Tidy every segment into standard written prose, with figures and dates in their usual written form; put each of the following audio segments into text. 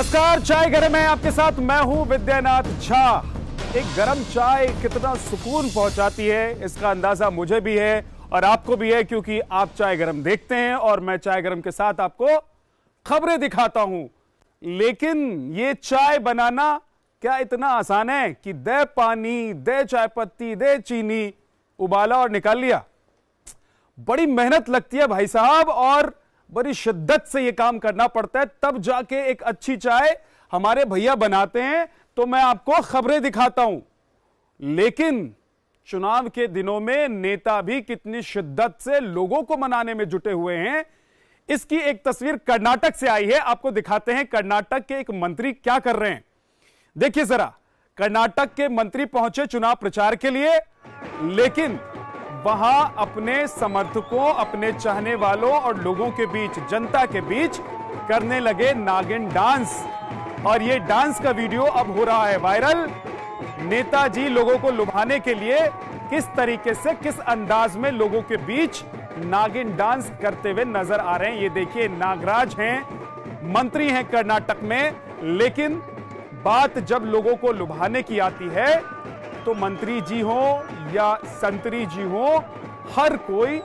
नमस्कार, चाय गरम है आपके साथ मैं हूं विद्यानाथ झा। एक गरम चाय कितना सुकून पहुंचाती है इसका अंदाजा मुझे भी है और आपको भी है, क्योंकि आप चाय गरम देखते हैं और मैं चाय गरम के साथ आपको खबरें दिखाता हूं। लेकिन ये चाय बनाना क्या इतना आसान है कि दे पानी, दे चाय पत्ती, दे चीनी, उबाला और निकाल लिया? बड़ी मेहनत लगती है भाई साहब, और बड़ी शिद्दत से यह काम करना पड़ता है, तब जाके एक अच्छी चाय हमारे भैया बनाते हैं। तो मैं आपको खबरें दिखाता हूं। लेकिन चुनाव के दिनों में नेता भी कितनी शिद्दत से लोगों को मनाने में जुटे हुए हैं, इसकी एक तस्वीर कर्नाटक से आई है। आपको दिखाते हैं कर्नाटक के एक मंत्री क्या कर रहे हैं। देखिए जरा, कर्नाटक के मंत्री पहुंचे चुनाव प्रचार के लिए, लेकिन वहां अपने समर्थकों, अपने चाहने वालों और लोगों के बीच, जनता के बीच करने लगे नागिन डांस। और यह डांस का वीडियो अब हो रहा है वायरल। नेताजी लोगों को लुभाने के लिए किस तरीके से, किस अंदाज में लोगों के बीच नागिन डांस करते हुए नजर आ रहे हैं। ये देखिए, नागराज हैं, मंत्री हैं कर्नाटक में, लेकिन बात जब लोगों को लुभाने की आती है तो मंत्री जी हो या संतरी जी हो, हर कोई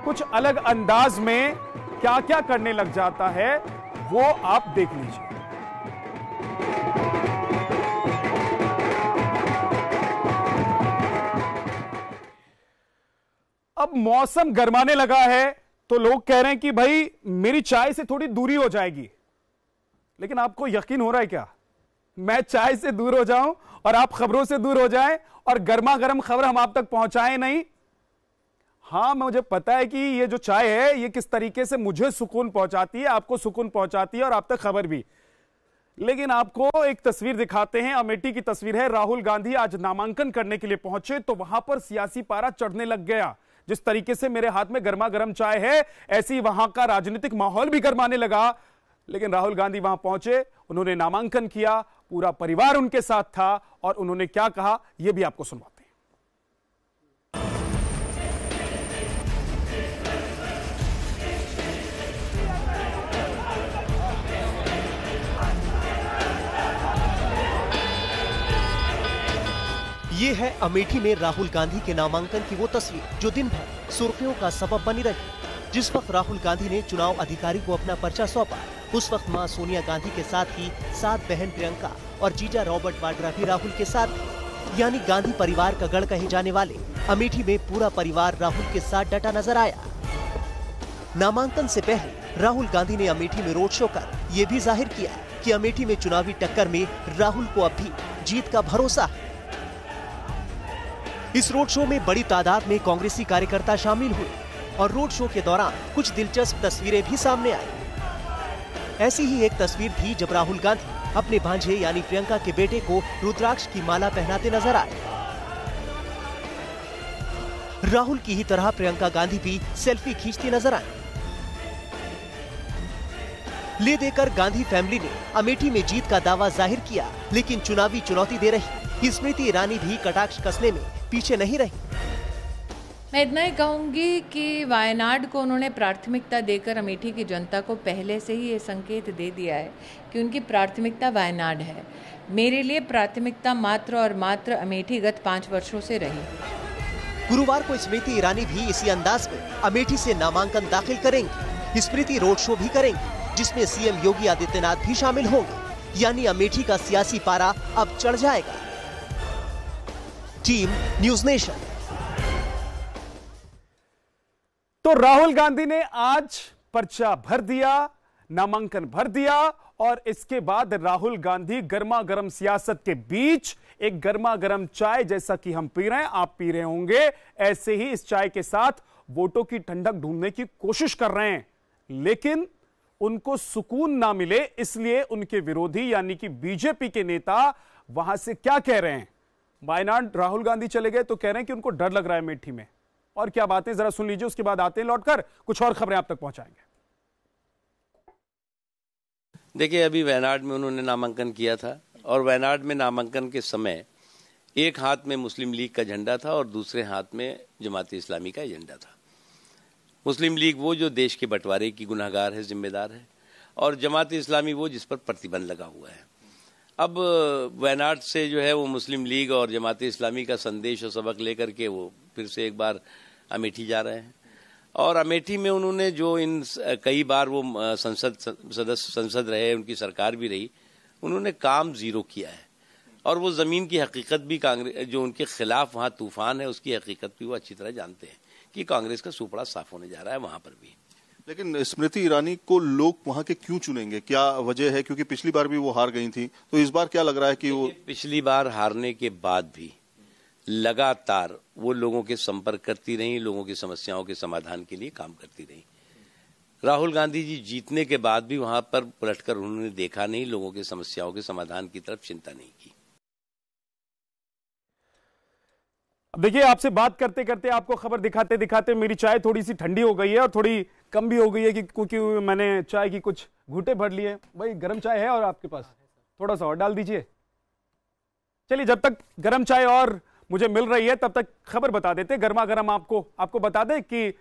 कुछ अलग अंदाज में क्या क्या करने लग जाता है, वो आप देख लीजिए। अब मौसम गर्माने लगा है तो लोग कह रहे हैं कि भाई मेरी चाय से थोड़ी दूरी हो जाएगी। लेकिन आपको यकीन हो रहा है क्या मैं चाय से दूर हो जाऊं और आप खबरों से दूर हो जाएं और गर्मा गर्म खबर हम आप तक पहुंचाएं नहीं? हां, मुझे पता है कि ये जो चाय है ये किस तरीके से मुझे सुकून पहुंचाती है, आपको सुकून पहुंचाती है और आप तक खबर भी। लेकिन आपको एक तस्वीर दिखाते हैं, अमेठी की तस्वीर है। राहुल गांधी आज नामांकन करने के लिए पहुंचे तो वहां पर सियासी पारा चढ़ने लग गया। जिस तरीके से मेरे हाथ में गर्मा गर्म चाय है, ऐसी वहां का राजनीतिक माहौल भी गर्माने लगा। लेकिन राहुल गांधी वहां पहुंचे, उन्होंने नामांकन किया, पूरा परिवार उनके साथ था और उन्होंने क्या कहा यह भी आपको सुनवाते हैं। ये है अमेठी में राहुल गांधी के नामांकन की वो तस्वीर जो दिन भर सुर्खियों का सबब बनी रही। जिस वक्त राहुल गांधी ने चुनाव अधिकारी को अपना पर्चा सौंपा, उस वक्त मां सोनिया गांधी के साथ ही सात बहन प्रियंका और जीजा रॉबर्ट वाड्रा भी राहुल के साथ थे। यानी गांधी परिवार का गढ़ कहे जाने वाले अमेठी में पूरा परिवार राहुल के साथ डटा नजर आया। नामांकन से पहले राहुल गांधी ने अमेठी में रोड शो कर ये भी जाहिर किया कि अमेठी में चुनावी टक्कर में राहुल को अब भी जीत का भरोसा है। इस रोड शो में बड़ी तादाद में कांग्रेसी कार्यकर्ता शामिल हुए और रोड शो के दौरान कुछ दिलचस्प तस्वीरें भी सामने आई। ऐसी ही एक तस्वीर थी जब राहुल गांधी अपने भांजे यानी प्रियंका के बेटे को रुद्राक्ष की माला पहनाते नजर आए। राहुल की ही तरह प्रियंका गांधी भी सेल्फी खींचती नजर आई। ले देकर गांधी फैमिली ने अमेठी में जीत का दावा जाहिर किया, लेकिन चुनावी चुनौती दे रही स्मृति ईरानी भी कटाक्ष कसने में पीछे नहीं रही। मैं इतना ही कहूँगी कि वायनाड को उन्होंने प्राथमिकता देकर अमेठी की जनता को पहले से ही ये संकेत दे दिया है कि उनकी प्राथमिकता वायनाड है। मेरे लिए प्राथमिकता मात्र और मात्र अमेठी गत 5 वर्षों से रही। गुरुवार को स्मृति ईरानी भी इसी अंदाज में अमेठी से नामांकन दाखिल करेंगी। स्मृति रोड शो भी करेंगी, जिसमें सीएम योगी आदित्यनाथ भी शामिल होंगे। यानी अमेठी का सियासी पारा अब चढ़ जाएगा। Team news nation. तो राहुल गांधी ने आज पर्चा भर दिया, नामांकन भर दिया और इसके बाद राहुल गांधी गर्मा गर्म सियासत के बीच एक गर्मा गर्म चाय, जैसा कि हम पी रहे हैं, आप पी रहे होंगे, ऐसे ही इस चाय के साथ वोटों की ठंडक ढूंढने की कोशिश कर रहे हैं। लेकिन उनको सुकून ना मिले, इसलिए उनके विरोधी यानी कि बीजेपी के नेता वहां से क्या कह रहे हैं। वायनाड राहुल गांधी चले गए तो कह रहे हैं कि उनको डर लग रहा है अमेठी में। और क्या बातें जरा सुन लीजिए, उसके बाद आते हैं लौटकर कुछ और खबरें आप तक पहुंचाएंगे। देखिए, अभी वायनाड में उन्होंने नामांकन किया था और वायनाड में नामांकन के समय एक हाथ में मुस्लिम लीग का झंडा था और दूसरे हाथ में जमात इस्लामी का एजेंडा था। मुस्लिम लीग वो जो देश के बंटवारे की गुनहगार है, जिम्मेदार है, और जमात इस्लामी वो जिस पर प्रतिबंध लगा हुआ है। अब वायनाड से जो है वो मुस्लिम लीग और जमात इस्लामी का संदेश और सबक लेकर के वो फिर से एक बार अमेठी जा रहे हैं, और अमेठी में उन्होंने जो कई बार वो संसद रहे, उनकी सरकार भी रही, उन्होंने काम जीरो किया है, और वो ज़मीन की हकीकत भी कांग्रेस जो उनके खिलाफ वहाँ तूफान है उसकी हकीकत भी वो अच्छी तरह जानते हैं कि कांग्रेस का सुपड़ा साफ होने जा रहा है वहाँ पर भी। लेकिन स्मृति ईरानी को लोग वहाँ के क्यों चुनेंगे, क्या वजह है? क्योंकि पिछली बार भी वो हार गई थी, तो इस बार क्या लग रहा है कि वो पिछली बार हारने के बाद भी लगातार वो लोगों के संपर्क करती रही, लोगों की समस्याओं के समाधान के लिए काम करती रही। राहुल गांधी जी जीतने के बाद भी वहां पर पलटकर उन्होंने देखा नहीं, लोगों की समस्याओं के समाधान की तरफ चिंता नहीं की। अब देखिए, आपसे बात करते करते आपको खबर दिखाते दिखाते मेरी चाय थोड़ी सी ठंडी हो गई है और थोड़ी कम भी हो गई है क्योंकि मैंने चाय की कुछ घूंटे भर लिए। भाई गर्म चाय है और आपके पास थोड़ा सा और डाल दीजिए। चलिए, जब तक गर्म चाय और मुझे मिल रही है तब तक खबर बता देते गर्मा गर्म आपको बता दें कि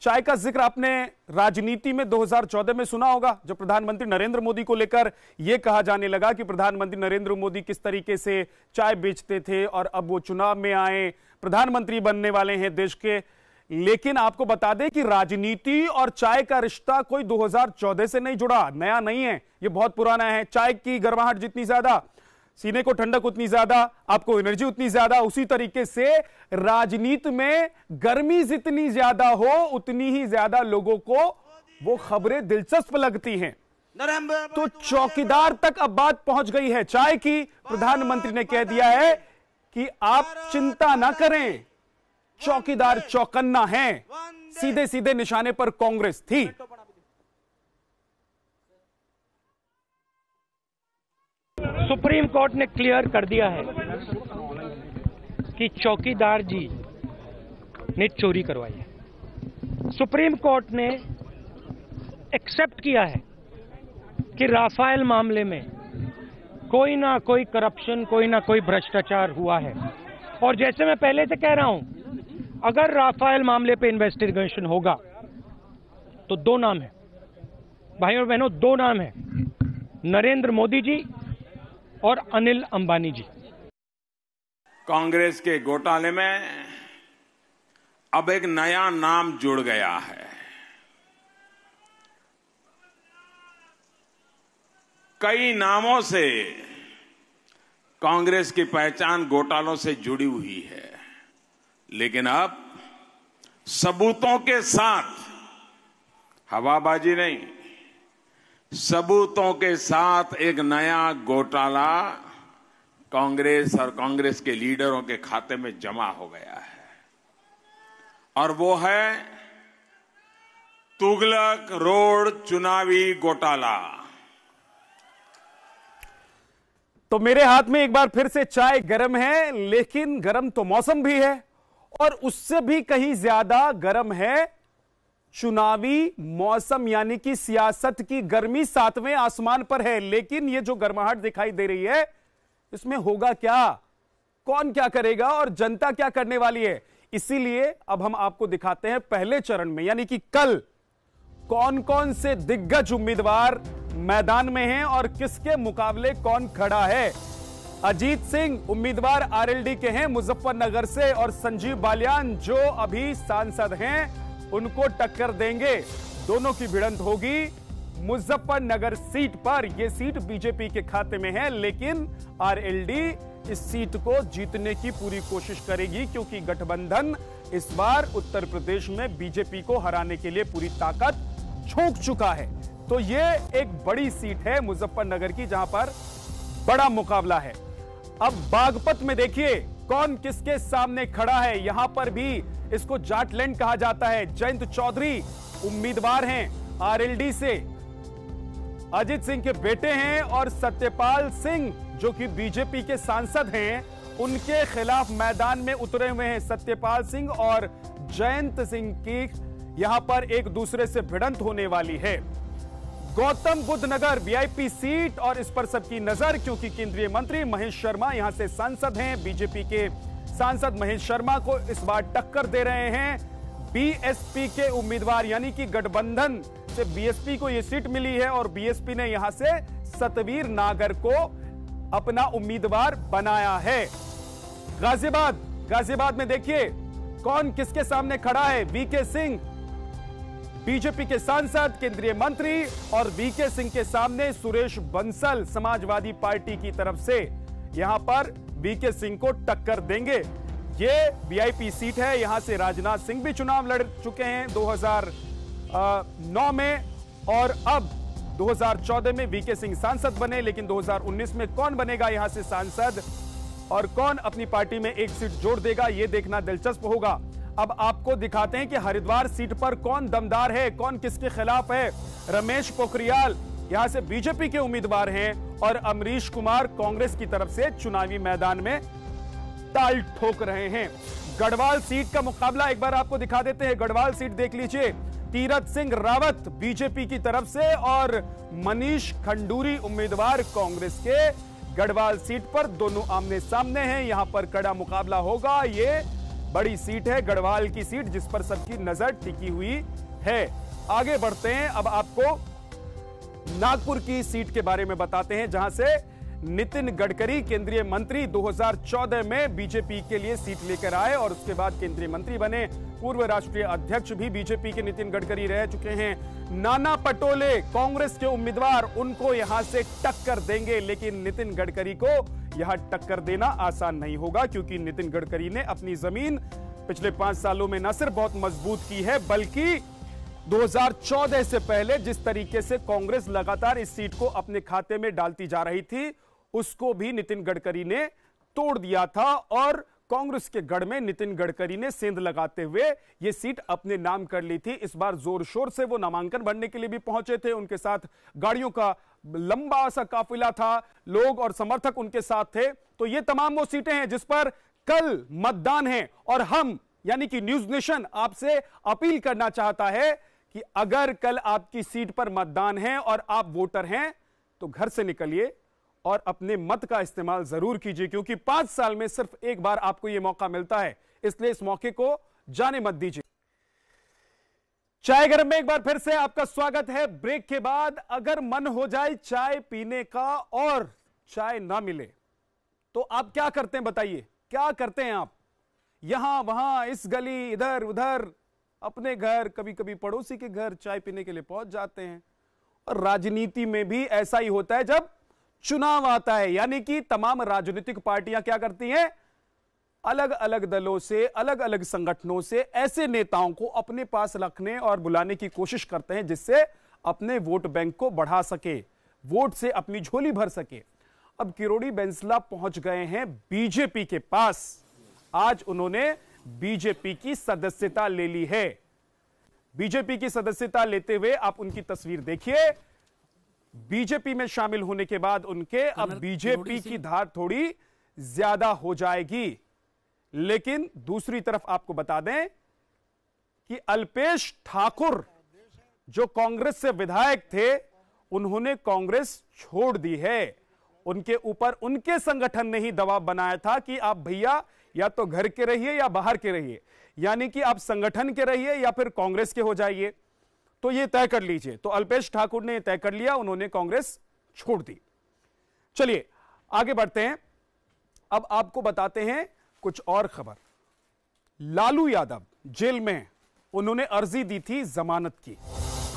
चाय का जिक्र आपने राजनीति में 2014 में सुना होगा, जब प्रधानमंत्री नरेंद्र मोदी को लेकर यह कहा जाने लगा कि प्रधानमंत्री नरेंद्र मोदी किस तरीके से चाय बेचते थे और अब वो चुनाव में आए, प्रधानमंत्री बनने वाले हैं देश के। लेकिन आपको बता दें कि राजनीति और चाय का रिश्ता कोई 2014 से नहीं जुड़ा, नया नहीं है, ये बहुत पुराना है। चाय की गर्माहट जितनी ज्यादा, सीने को ठंडक उतनी ज्यादा, आपको एनर्जी उतनी ज्यादा, उसी तरीके से राजनीति में गर्मी जितनी ज्यादा हो उतनी ही ज्यादा लोगों को वो खबरें दिलचस्प लगती हैं। तो चौकीदार तक अब बात पहुंच गई है चाय की। प्रधानमंत्री ने कह दिया है कि आप चिंता ना करें, चौकीदार चौकन्ना है। सीधे सीधे निशाने पर कांग्रेस थी। सुप्रीम कोर्ट ने क्लियर कर दिया है कि चौकीदार जी ने चोरी करवाई है। सुप्रीम कोर्ट ने एक्सेप्ट किया है कि राफेल मामले में कोई ना कोई करप्शन, कोई ना कोई भ्रष्टाचार हुआ है। और जैसे मैं पहले से कह रहा हूं, अगर राफेल मामले पे इन्वेस्टिगेशन होगा तो दो नाम है भाई और बहनों, दो नाम है, नरेंद्र मोदी जी और अनिल अंबानी जी। कांग्रेस के घोटाले में अब एक नया नाम जुड़ गया है। कई नामों से कांग्रेस की पहचान घोटालों से जुड़ी हुई है, लेकिन अब सबूतों के साथ, हवाबाजी नहीं, सबूतों के साथ एक नया घोटाला कांग्रेस और कांग्रेस के लीडरों के खाते में जमा हो गया है, और वो है तुगलक रोड चुनावी घोटाला। तो मेरे हाथ में एक बार फिर से चाय गर्म है, लेकिन गर्म तो मौसम भी है और उससे भी कहीं ज्यादा गर्म है चुनावी मौसम, यानी कि सियासत की गर्मी सातवें आसमान पर है। लेकिन ये जो गर्माहट दिखाई दे रही है, इसमें होगा क्या, कौन क्या करेगा और जनता क्या करने वाली है, इसीलिए अब हम आपको दिखाते हैं पहले चरण में, यानी कि कल कौन कौन से दिग्गज उम्मीदवार मैदान में हैं और किसके मुकाबले कौन खड़ा है। अजीत सिंह उम्मीदवार आरएलडी के हैं मुजफ्फरनगर से, और संजीव बालियान जो अभी सांसद हैं उनको टक्कर देंगे। दोनों की भिड़ंत होगी मुजफ्फरनगर सीट पर। यह सीट बीजेपी के खाते में है, लेकिन आरएलडी इस सीट को जीतने की पूरी कोशिश करेगी, क्योंकि गठबंधन इस बार उत्तर प्रदेश में बीजेपी को हराने के लिए पूरी ताकत झोंक चुका है। तो यह एक बड़ी सीट है मुजफ्फरनगर की, जहां पर बड़ा मुकाबला है। अब बागपत में देखिए कौन किसके सामने खड़ा है। यहां पर भी इसको जाटलैंड कहा जाता है। जयंत चौधरी उम्मीदवार हैं आरएलडी से, अजित सिंह के बेटे हैं, और सत्यपाल सिंह जो कि बीजेपी के सांसद हैं, उनके खिलाफ मैदान में उतरे हुए हैं। सत्यपाल सिंह और जयंत सिंह की यहां पर एक दूसरे से भिड़ंत होने वाली है। गौतम बुद्ध नगर वीआईपी सीट, और इस पर सबकी नजर, क्योंकि केंद्रीय मंत्री महेश शर्मा यहां से सांसद हैं। बीजेपी के सांसद महेश शर्मा को इस बार टक्कर दे रहे हैं बीएसपी के उम्मीदवार, यानी कि गठबंधन से बीएसपी को यह सीट मिली है और बीएसपी ने यहां से सतवीर नागर को अपना उम्मीदवार बनाया है। गाजियाबाद में देखिए कौन किसके सामने खड़ा है। वीके सिंह बीजेपी के सांसद, केंद्रीय मंत्री, और वीके सिंह के सामने सुरेश बंसल समाजवादी पार्टी की तरफ से यहां पर वीके सिंह को टक्कर देंगे। ये वीआईपी सीट है, यहां से राजनाथ सिंह भी चुनाव लड़ चुके हैं 2009 में, और अब 2014 में वीके सिंह सांसद बने। लेकिन 2019 में कौन बनेगा यहां से सांसद और कौन अपनी पार्टी में एक सीट जोड़ देगा, यह देखना दिलचस्प होगा। अब आपको दिखाते हैं कि हरिद्वार सीट पर कौन दमदार है, कौन किसके खिलाफ है। रमेश पोखरियाल यहां से बीजेपी के उम्मीदवार हैं और अमरीश कुमार कांग्रेस की तरफ से चुनावी मैदान में ताल ठोक रहे हैं। गढ़वाल सीट का मुकाबला एक बार आपको दिखा देते हैं। गढ़वाल सीट देख लीजिए, तीरथ सिंह रावत बीजेपी की तरफ से और मनीष खंडूरी उम्मीदवार कांग्रेस के। गढ़वाल सीट पर दोनों आमने सामने हैं, यहां पर कड़ा मुकाबला होगा। ये बड़ी सीट है गढ़वाल की सीट, जिस पर सबकी नजर टिकी हुई है। आगे बढ़ते हैं, अब आपको नागपुर की सीट के बारे में बताते हैं, जहां से नितिन गडकरी केंद्रीय मंत्री 2014 में बीजेपी के लिए सीट लेकर आए और उसके बाद केंद्रीय मंत्री बने। पूर्व राष्ट्रीय अध्यक्ष भी बीजेपी के नितिन गडकरी रह चुके हैं। नाना पटोले कांग्रेस के उम्मीदवार, उनको यहां से टक्कर देंगे। लेकिन नितिन गडकरी को यहां टक्कर देना आसान नहीं होगा, क्योंकि नितिन गडकरी ने अपनी जमीन पिछले 5 सालों में न सिर्फ बहुत मजबूत की है, बल्कि 2014 से पहले जिस तरीके से कांग्रेस लगातार इस सीट को अपने खाते में डालती जा रही थी, उसको भी नितिन गडकरी ने तोड़ दिया था। और कांग्रेस के गढ़ में नितिन गडकरी ने सेंध लगाते हुए यह सीट अपने नाम कर ली थी। इस बार जोर शोर से वो नामांकन भरने के लिए भी पहुंचे थे। उनके साथ गाड़ियों का लंबा सा काफिला था, लोग और समर्थक उनके साथ थे। तो ये तमाम वो सीटें हैं जिस पर कल मतदान है और हम यानी कि न्यूज नेशन आपसे अपील करना चाहता है कि अगर कल आपकी सीट पर मतदान है और आप वोटर हैं तो घर से निकलिए और अपने मत का इस्तेमाल जरूर कीजिए, क्योंकि 5 साल में सिर्फ एक बार आपको यह मौका मिलता है। इसलिए इस मौके को जाने मत दीजिए। चाय गरम में एक बार फिर से आपका स्वागत है। ब्रेक के बाद अगर मन हो जाए चाय पीने का और चाय ना मिले तो आप क्या करते हैं, बताइए क्या करते हैं आप? यहां वहां, इस गली, इधर उधर, अपने घर, कभी कभी पड़ोसी के घर चाय पीने के लिए पहुंच जाते हैं। और राजनीति में भी ऐसा ही होता है जब चुनाव आता है, यानी कि तमाम राजनीतिक पार्टियां क्या करती हैं, अलग अलग दलों से, अलग अलग संगठनों से ऐसे नेताओं को अपने पास रखने और बुलाने की कोशिश करते हैं जिससे अपने वोट बैंक को बढ़ा सके, वोट से अपनी झोली भर सके। अब किरोड़ी बैंसला पहुंच गए हैं बीजेपी के पास। आज उन्होंने बीजेपी की सदस्यता ले ली है। बीजेपी की सदस्यता लेते हुए आप उनकी तस्वीर देखिए। बीजेपी में शामिल होने के बाद उनके अब बीजेपी की धार थोड़ी ज्यादा हो जाएगी। लेकिन दूसरी तरफ आपको बता दें कि अल्पेश ठाकुर जो कांग्रेस से विधायक थे, उन्होंने कांग्रेस छोड़ दी है। उनके ऊपर उनके संगठन ने ही दबाव बनाया था कि आप भैया या तो घर के रहिए या बाहर के रहिए, यानी कि आप संगठन के रहिए या फिर कांग्रेस के हो जाइए, तो ये तय कर लीजिए। तो अल्पेश ठाकुर ने तय कर लिया, उन्होंने कांग्रेस छोड़ दी। चलिए आगे बढ़ते हैं। अब आपको बताते हैं कुछ और खबर। लालू यादव जेल में, उन्होंने अर्जी दी थी जमानत की,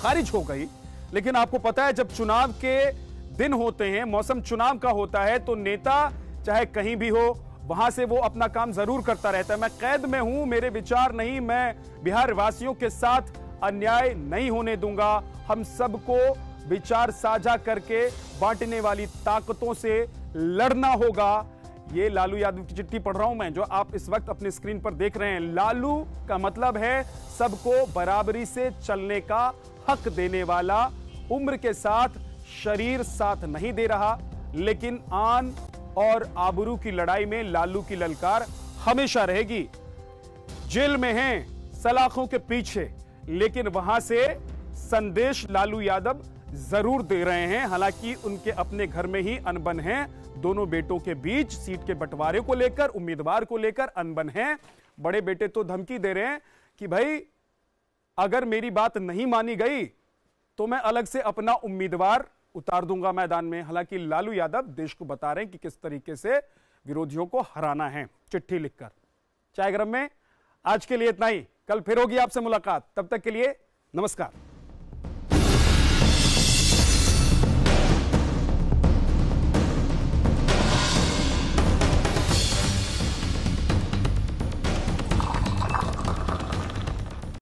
खारिज हो गई। लेकिन आपको पता है जब चुनाव के दिन होते हैं, मौसम चुनाव का होता है, तो नेता चाहे कहीं भी हो वहां से वो अपना काम जरूर करता रहता है। मैं कैद में हूं, मेरे विचार नहीं, मैं बिहार वासियों के साथ अन्याय नहीं होने दूंगा, हम सबको विचार साझा करके बांटने वाली ताकतों से लड़ना होगा। ये लालू यादव की चिट्ठी पढ़ रहा हूं मैं, जो आप इस वक्त अपने स्क्रीन पर देख रहे हैं। लालू का मतलब है सबको बराबरी से चलने का हक देने वाला। उम्र के साथ शरीर साथ नहीं दे रहा, लेकिन आन और आबरू की लड़ाई में लालू की ललकार हमेशा रहेगी। जेल में हैं, सलाखों के पीछे, लेकिन वहां से संदेश लालू यादव जरूर दे रहे हैं। हालांकि उनके अपने घर में ही अनबन है, दोनों बेटों के बीच सीट के बंटवारे को लेकर, उम्मीदवार को लेकर अनबन है। बड़े बेटे तो धमकी दे रहे हैं कि भाई अगर मेरी बात नहीं मानी गई तो मैं अलग से अपना उम्मीदवार उतार दूंगा मैदान में। हालांकि लालू यादव देश को बता रहे हैं कि किस तरीके से विरोधियों को हराना है, चिट्ठी लिखकर। चाय गरम में आज के लिए इतना ही। कल फिर होगी आपसे मुलाकात, तब तक के लिए नमस्कार।